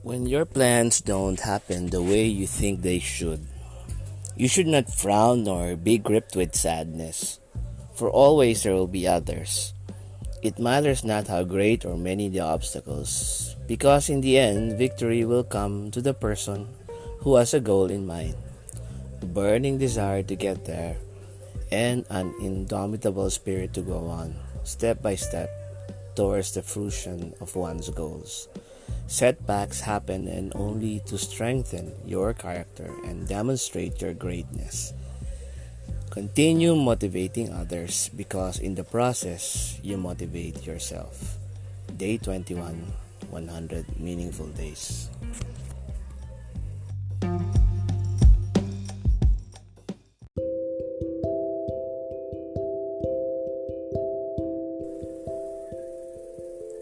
When your plans don't happen the way you think they you should not frown nor be gripped with sadness, for always there will be others. It matters not how great or many the obstacles, because in the end, victory will come to the person who has a goal in mind, a burning desire to get there, and an indomitable spirit to go on, step by step, towards the fruition of one's goals. Setbacks happen and only to strengthen your character and demonstrate your greatness. Continue motivating others because in the process, you motivate yourself. Day 21, 100 Meaningful Days.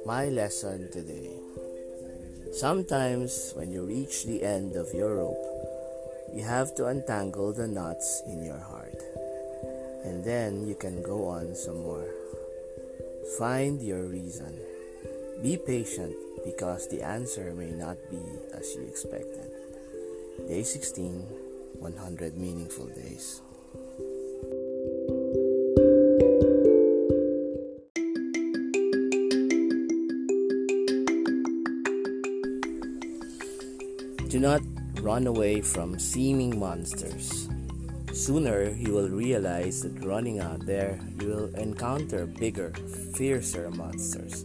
My lesson today. Sometimes, when you reach the end of your rope, you have to untangle the knots in your heart. And then you can go on some more. Find your reason. Be patient because the answer may not be as you expected. Day 16, 100 Meaningful Days. Do not run away from seeming monsters. Sooner you will realize that running out there, you will encounter bigger, fiercer monsters.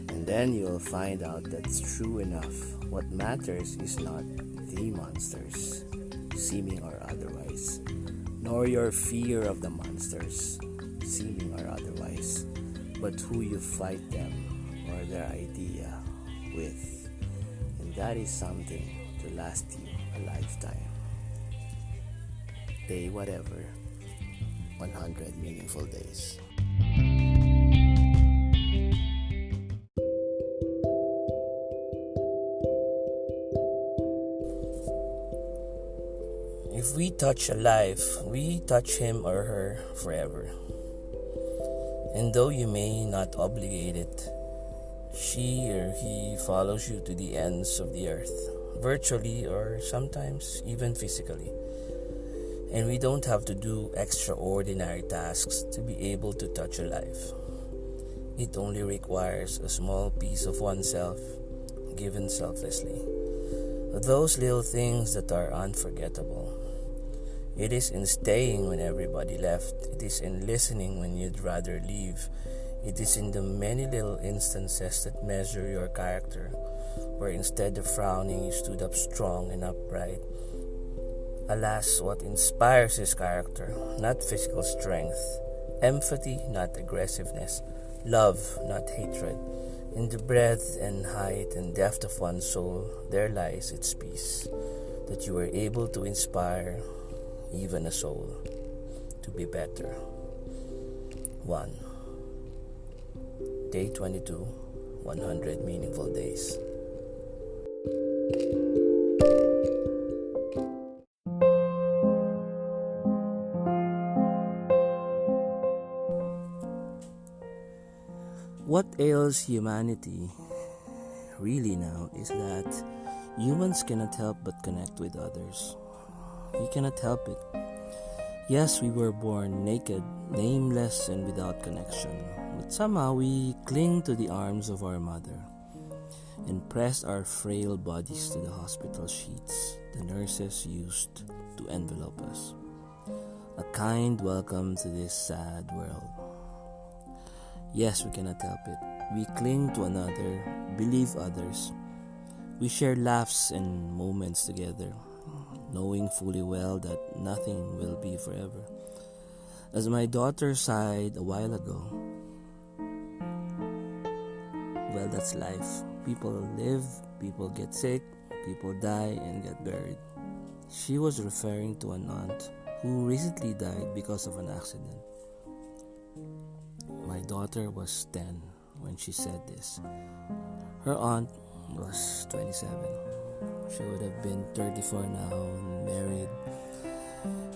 And then you will find out that's true enough. What matters is not the monsters, seeming or otherwise, nor your fear of the monsters, seeming or otherwise, but who you fight them or their idea with. And that is something to last you a lifetime. Day whatever, 100 Meaningful Days. If we touch a life, we touch him or her forever. And though you may not obligate it, she or he follows you to the ends of the earth, virtually or sometimes even physically. And we don't have to do extraordinary tasks to be able to touch a life. It only requires a small piece of oneself given selflessly. Those little things that are unforgettable. It is in staying when everybody left. It is in listening when you'd rather leave. It is in the many little instances that measure your character, where instead of frowning, you stood up strong and upright. Alas, what inspires his character? Not physical strength, empathy, not aggressiveness, love, not hatred. In the breadth and height and depth of one's soul, there lies its peace, that you are able to inspire even a soul to be better. 1. Day 22, 100 Meaningful Days. What ails humanity really now is that humans cannot help but connect with others. We cannot help it. Yes, we were born naked, nameless, and without connection. But somehow we cling to the arms of our mother and press our frail bodies to the hospital sheets the nurses used to envelope us. A kind welcome to this sad world. Yes, we cannot help it. We cling to another, believe others. We share laughs and moments together, knowing fully well that nothing will be forever. As my daughter sighed a while ago, well, that's life. People live, people get sick, people die and get buried. She was referring to an aunt who recently died because of an accident. My daughter was 10 when she said this. Her aunt was 27. She would have been 34 now, married,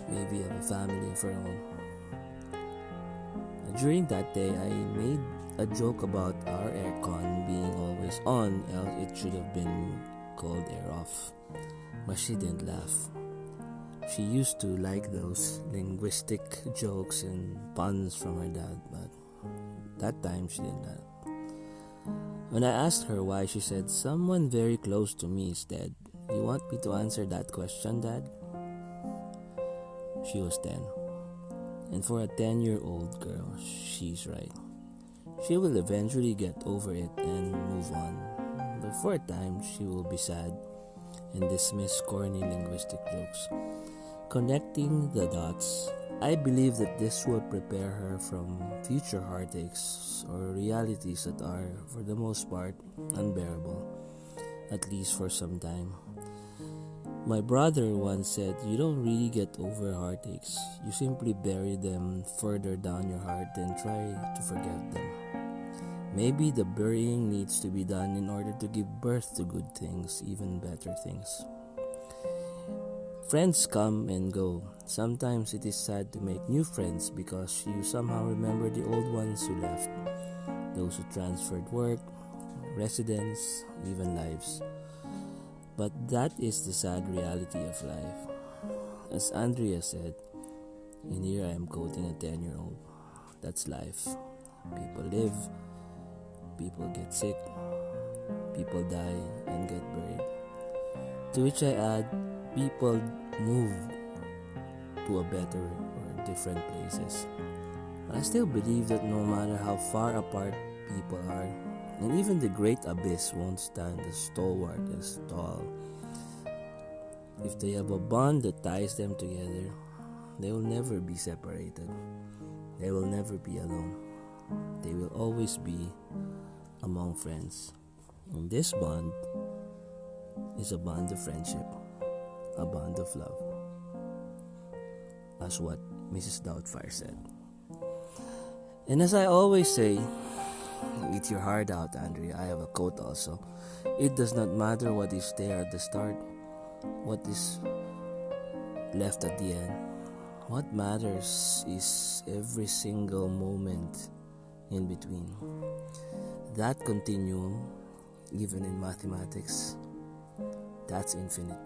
maybe have a family of her own. During that day, I made a joke about our aircon being always on, else it should have been cold air off. But she didn't laugh. She used to like those linguistic jokes and puns from her dad, but that time she didn't laugh. When I asked her why, she said, "Someone very close to me is dead. You want me to answer that question, Dad?" She was 10. And for a 10-year-old girl, she's right. She will eventually get over it and move on. But for a time, she will be sad and dismiss corny linguistic jokes. Connecting the dots, I believe that this will prepare her from future heartaches or realities that are, for the most part, unbearable, at least for some time. My brother once said, "You don't really get over heartaches. You simply bury them further down your heart and try to forget them." Maybe the burying needs to be done in order to give birth to good things, even better things. Friends come and go. Sometimes it is sad to make new friends because you somehow remember the old ones who left, those who transferred work, residence, even lives. But that is the sad reality of life. As Andrea said, and here I am quoting a 10-year-old, that's life. People live, people get sick, people die and get buried. To which I add, people move to a better or different places. I still believe that no matter how far apart people are, and even the great abyss won't stand as stalwart as tall. If they have a bond that ties them together, they will never be separated. They will never be alone. They will always be among friends. And this bond is a bond of friendship, a bond of love. As what Mrs. Doubtfire said. And as I always say, eat your heart out, Andrea. I have a quote also. It does not matter what is there at the start, what is left at the end. What matters is every single moment in between. That continuum, even in mathematics, that's infinite.